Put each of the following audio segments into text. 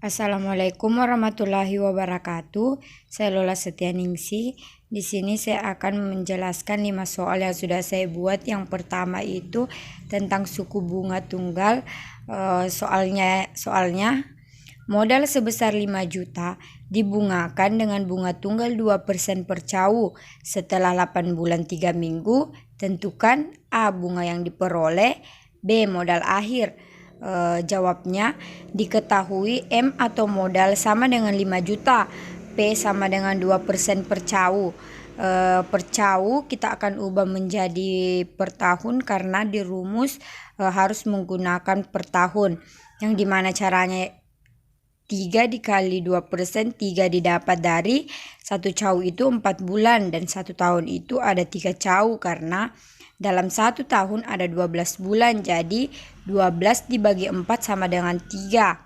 Assalamualaikum warahmatullahi wabarakatuh. Saya Lola Setianingsih. Di sini saya akan menjelaskan 5 soal yang sudah saya buat. Yang pertama itu tentang suku bunga tunggal. Soalnya modal sebesar 5 juta dibungakan dengan bunga tunggal 2% per cawu setelah 8 bulan 3 minggu. Tentukan A. Bunga yang diperoleh, B. Modal akhir. Jawabnya diketahui M atau modal sama dengan 5 juta, P sama dengan 2% per cawu. Per cawu kita akan ubah menjadi per tahun karena di rumus harus menggunakan per tahun, yang dimana caranya 3 dikali 2%, 3 didapat dari 1 cawu itu 4 bulan dan 1 tahun itu ada 3 cawu karena dalam 1 tahun ada 12 bulan, jadi 12 dibagi 4 sama dengan 3.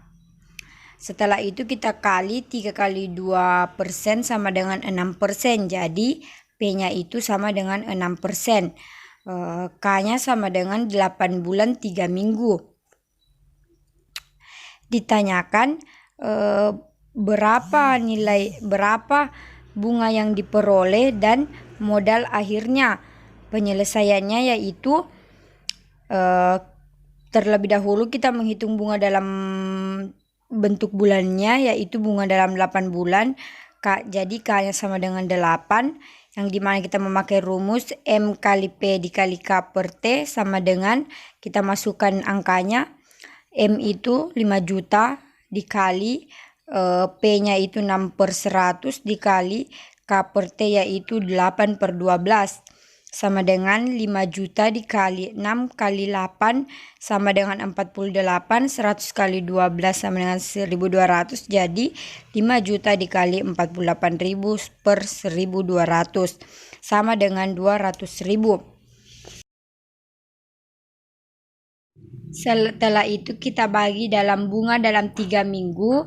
Setelah itu kita kali 3 kali 2% sama dengan 6%, jadi P-nya itu sama dengan 6%. K-nya sama dengan 8 bulan 3 minggu. Ditanyakan berapa bunga yang diperoleh dan modal akhirnya. Penyelesaiannya yaitu terlebih dahulu kita menghitung bunga dalam bentuk bulannya, yaitu bunga dalam 8 bulan. Jadi K-nya sama dengan 8, yang dimana kita memakai rumus M kali P dikali K per T sama dengan kita masukkan angkanya. M itu 5 juta dikali P-nya itu 6/100 dikali K per T yaitu 8/12 sama dengan 5 juta dikali 6 kali 8 sama dengan 48, 100 kali 12 sama dengan 1200, jadi 5 juta dikali 48.000 per 1200 sama dengan 200.000. Setelah itu kita bagi dalam bunga dalam 3 minggu.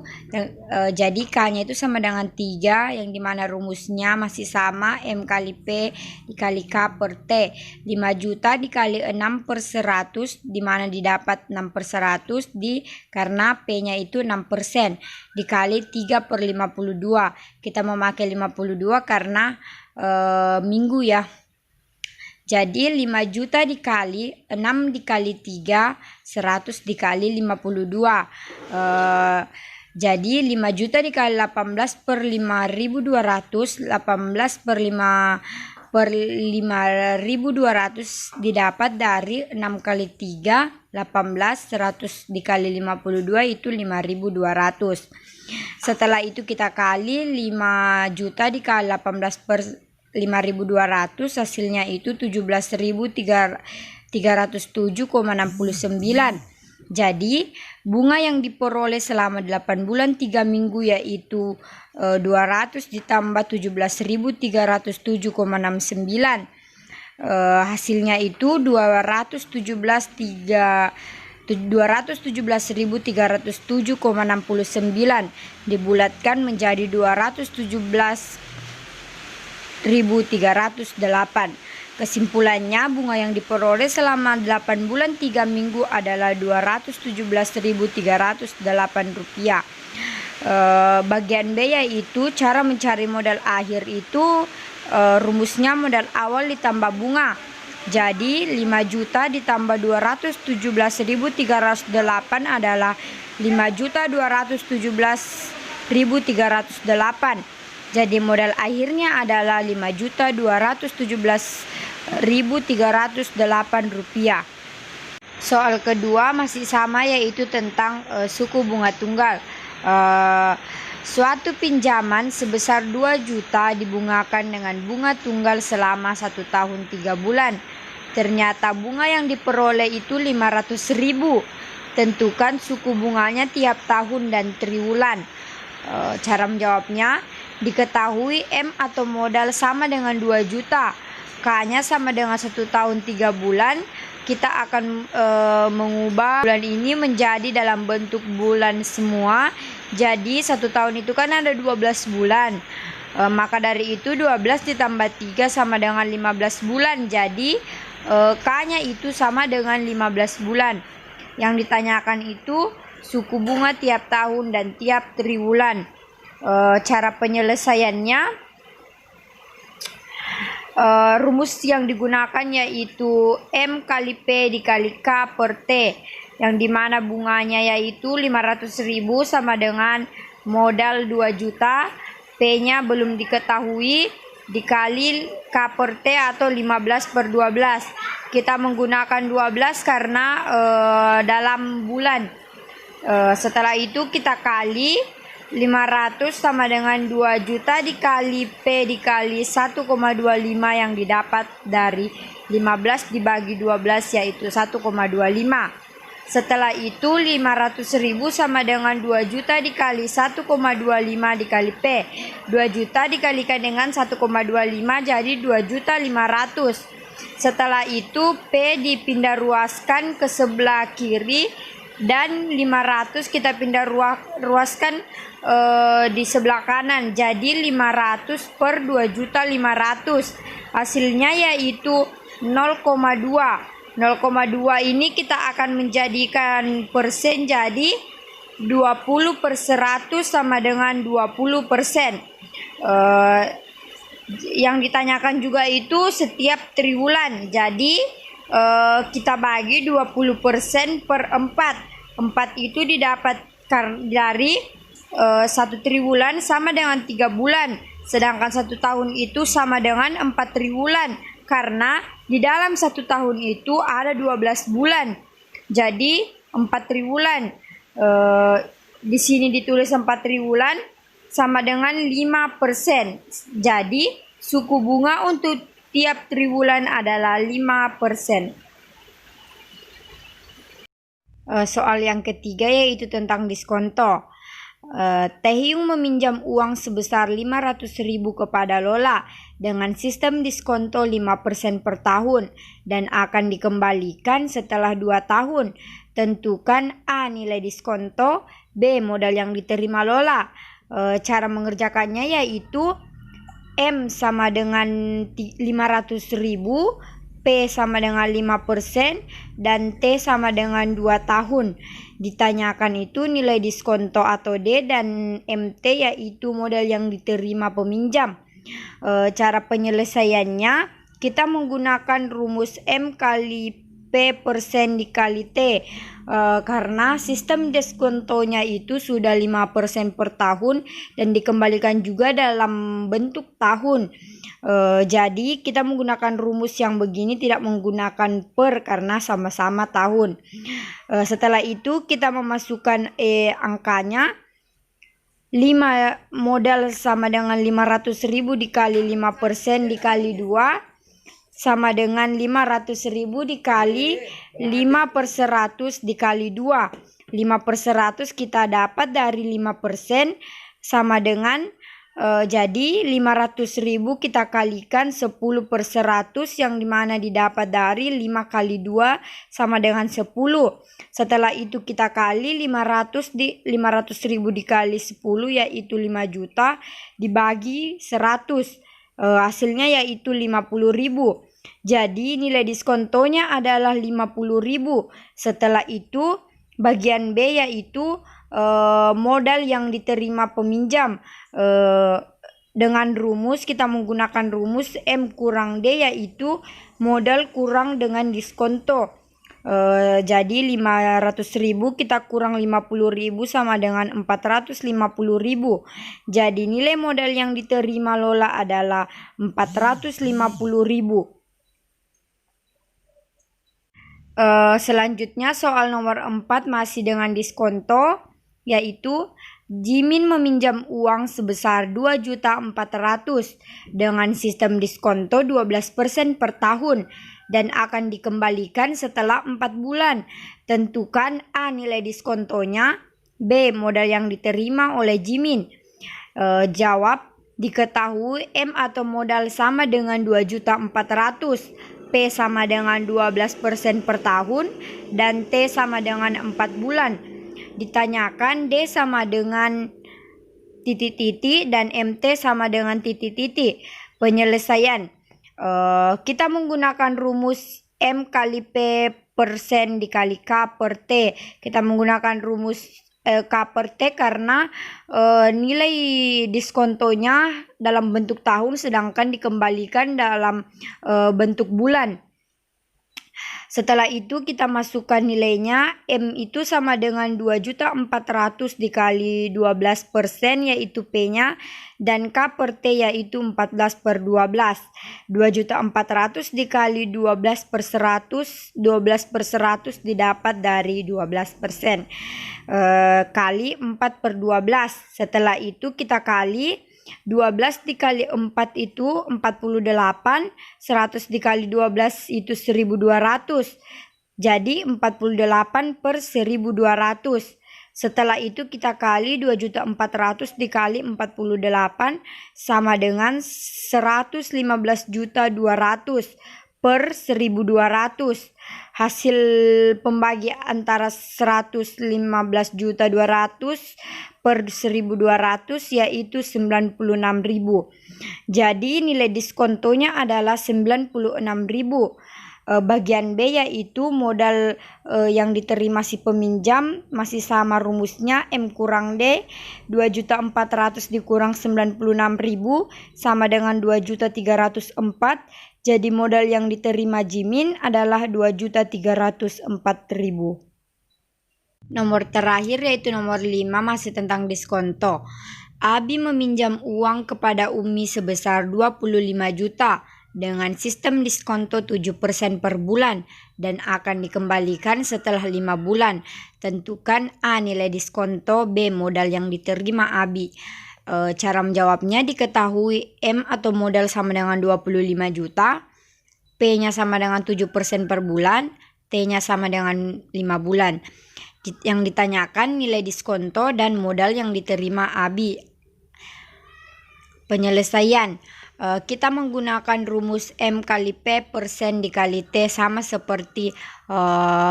Jadi K-nya itu sama dengan 3, yang dimana rumusnya masih sama, M kali P dikali K per T. 5 juta dikali 6/100, dimana didapat 6/100 karena P-nya itu 6%, dikali 3/52. Kita memakai 52 karena minggu ya. Jadi 5 juta dikali 6 dikali 3, 100 dikali 52. Jadi 5 juta dikali 18/5200, 18/5200 didapat dari 6 kali 3, 18, 100 dikali 52 itu 5200. Setelah itu kita kali 5 juta dikali 18/5200, hasilnya itu 17.307,69. Jadi bunga yang diperoleh selama 8 bulan 3 minggu yaitu 200 ditambah 17.307,69. Hasilnya itu 217.307,69 dibulatkan menjadi 217.308. Kesimpulannya, bunga yang diperoleh selama 8 bulan 3 minggu adalah Rp217.308. Bagian B yaitu cara mencari modal akhir itu rumusnya modal awal ditambah bunga. Jadi 5 juta ditambah 217.308 adalah 5.217.308. Jadi modal akhirnya adalah Rp5.217.308. Soal kedua masih sama, yaitu tentang suku bunga tunggal. Suatu pinjaman sebesar 2 juta dibungakan dengan bunga tunggal selama 1 tahun 3 bulan. Ternyata bunga yang diperoleh itu 500.000. Tentukan suku bunganya tiap tahun dan triwulan. Cara menjawabnya, diketahui M atau modal sama dengan 2 juta, K-nya sama dengan 1 tahun 3 bulan. Kita akan mengubah bulan ini menjadi dalam bentuk bulan semua. Jadi 1 tahun itu kan ada 12 bulan. Maka dari itu 12 ditambah 3 sama dengan 15 bulan. Jadi K-nya itu sama dengan 15 bulan. Yang ditanyakan itu suku bunga tiap tahun dan tiap triwulan. Cara penyelesaiannya, rumus yang digunakan yaitu M kali P dikali K per T, yang dimana bunganya yaitu 500.000 sama dengan modal 2 juta, P-nya belum diketahui, dikali K per T atau 15 per 12. Kita menggunakan 12 karena dalam bulan. Setelah itu kita kali 500 sama dengan 2 juta dikali P dikali 1,25 yang didapat dari 15 dibagi 12 yaitu 1,25. Setelah itu 500.000 sama dengan 2 juta dikali 1,25 dikali P. 2 juta dikalikan dengan 1,25 jadi 2.500.000. Setelah itu P dipindah ruaskan ke sebelah kiri dan 500 kita pindah ruaskan di sebelah kanan, jadi 500 per 2.500.000. Hasilnya yaitu 0,2. 0,2 ini kita akan menjadikan persen, jadi 20 per 100 sama dengan 20%. Yang ditanyakan juga itu setiap triwulan, jadi kita bagi 20% per 4. 4 itu didapat dari 1 triwulan sama dengan 3 bulan, sedangkan 1 tahun itu sama dengan 4 triwulan, karena di dalam 1 tahun itu ada 12 bulan, jadi 4 triwulan. Di sini ditulis 4 triwulan sama dengan 5%, jadi suku bunga untuk tiap triwulan adalah 5%. Soal yang ketiga yaitu tentang diskonto. Taehyung meminjam uang sebesar 500.000 kepada Lola dengan sistem diskonto 5% per tahun dan akan dikembalikan setelah 2 tahun. Tentukan A. nilai diskonto, B. modal yang diterima Lola. Cara mengerjakannya yaitu M sama dengan 500.000, P sama dengan 5%, dan T sama dengan 2 tahun. Ditanyakan itu nilai diskonto atau D, dan MT yaitu modal yang diterima peminjam. Cara penyelesaiannya, kita menggunakan rumus M kali P persen dikali T, karena sistem diskontonya itu sudah 5% per tahun dan dikembalikan juga dalam bentuk tahun. Jadi kita menggunakan rumus yang begini, tidak menggunakan per karena sama-sama tahun. Setelah itu kita memasukkan angkanya. 5 modal sama dengan 500.000 dikali 5% dikali 2 sama dengan 500.000 dikali 5 per 100 dikali 2. 5 per 100 kita dapat dari 5% sama dengan jadi 500.000 kita kalikan 10 per 100 yang dimana didapat dari 5 kali 2 sama dengan 10. Setelah itu kita kali 500.000 dikali 10 yaitu 5 juta dibagi 100. Hasilnya yaitu 50.000. Jadi nilai diskontonya adalah 50.000. Setelah itu bagian B yaitu modal yang diterima peminjam. Dengan rumus, kita menggunakan rumus M kurang D yaitu modal kurang dengan diskonto. Jadi 500.000 kita kurang 50.000 sama dengan 450.000. Jadi nilai modal yang diterima Lola adalah 450.000. Selanjutnya soal nomor 4 masih dengan diskonto, yaitu Jimin meminjam uang sebesar 2.400.000 dengan sistem diskonto 12% per tahun dan akan dikembalikan setelah 4 bulan. Tentukan A. nilai diskontonya, B. modal yang diterima oleh Jimin. Jawab, diketahui M atau modal sama dengan 2.400.000, P sama dengan 12% per tahun, dan T sama dengan 4 bulan. Ditanyakan D sama dengan titik-titik dan MT sama dengan titik-titik. Penyelesaian, kita menggunakan rumus M kali P persen dikali K per T. Kita menggunakan rumus K per T karena nilai diskontonya dalam bentuk tahun sedangkan dikembalikan dalam bentuk bulan. Setelah itu kita masukkan nilainya, M itu sama dengan 2.400.000 dikali 12% yaitu P-nya, dan K per T yaitu 14 per 12. 2.400.000 dikali 12 per 100, 12 per 100 didapat dari 12%. Kali 4 per 12. Setelah itu kita kali 12 dikali 4 itu 48, 100 dikali 12 itu 1200. Jadi 48 per 1200. Setelah itu kita kali 2.400.000 dikali 48 sama dengan 115.200 per 1.200. Hasil pembagi antara 115.200 per 1.200 yaitu 96.000. Jadi nilai diskontonya adalah 96.000. Bagian B yaitu modal yang diterima si peminjam masih sama rumusnya, M kurang D, 2.400.000 dikurang 96.000 sama dengan 2.304. Jadi modal yang diterima Jimin adalah 2.304.000. Nomor terakhir yaitu nomor 5 masih tentang diskonto. Abi meminjam uang kepada Umi sebesar 25 juta dengan sistem diskonto 7% per bulan dan akan dikembalikan setelah 5 bulan. Tentukan A nilai diskonto, B modal yang diterima Abi. Cara menjawabnya diketahui M atau modal sama dengan 25 juta, P-nya sama dengan 7% per bulan, T-nya sama dengan 5 bulan. Yang ditanyakan nilai diskonto dan modal yang diterima Abi. Penyelesaian. Kita menggunakan rumus M kali P persen dikali T sama seperti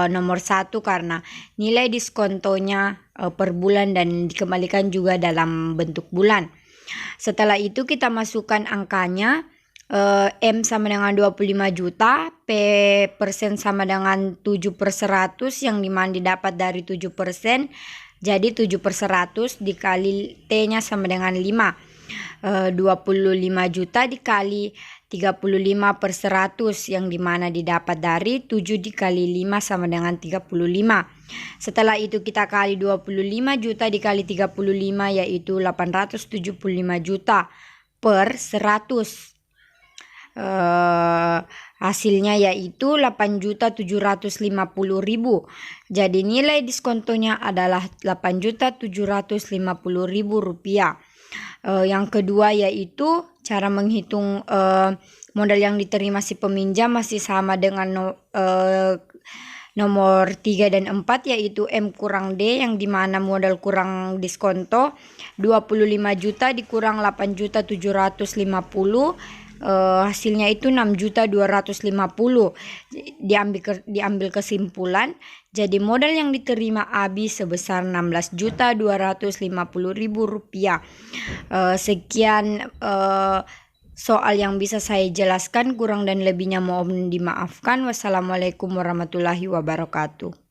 nomor 1 karena nilai diskontonya per bulan dan dikembalikan juga dalam bentuk bulan. Setelah itu kita masukkan angkanya, M sama dengan 25 juta, P persen sama dengan 7 per 100 yang dimana didapat dari 7%. Jadi 7 per 100 dikali T-nya sama dengan 5. 25 juta dikali 35 per 100 yang dimana didapat dari 7 dikali 5 sama dengan 35. Setelah itu kita kali 25 juta dikali 35 yaitu 875 juta per 100. Hasilnya yaitu 8.750.000. Jadi nilai diskontonya adalah 8.750.000 rupiah. Yang kedua yaitu cara menghitung modal yang diterima si peminjam masih sama dengan nomor 3 dan 4 yaitu M kurang D yang dimana modal kurang diskonto 25 juta dikurang 8.750. Hasilnya itu 6.250. Diambil kesimpulan, jadi modal yang diterima Abi sebesar 16.250.000 rupiah. Sekian soal yang bisa saya jelaskan, kurang dan lebihnya mohon dimaafkan. Wassalamualaikum warahmatullahi wabarakatuh.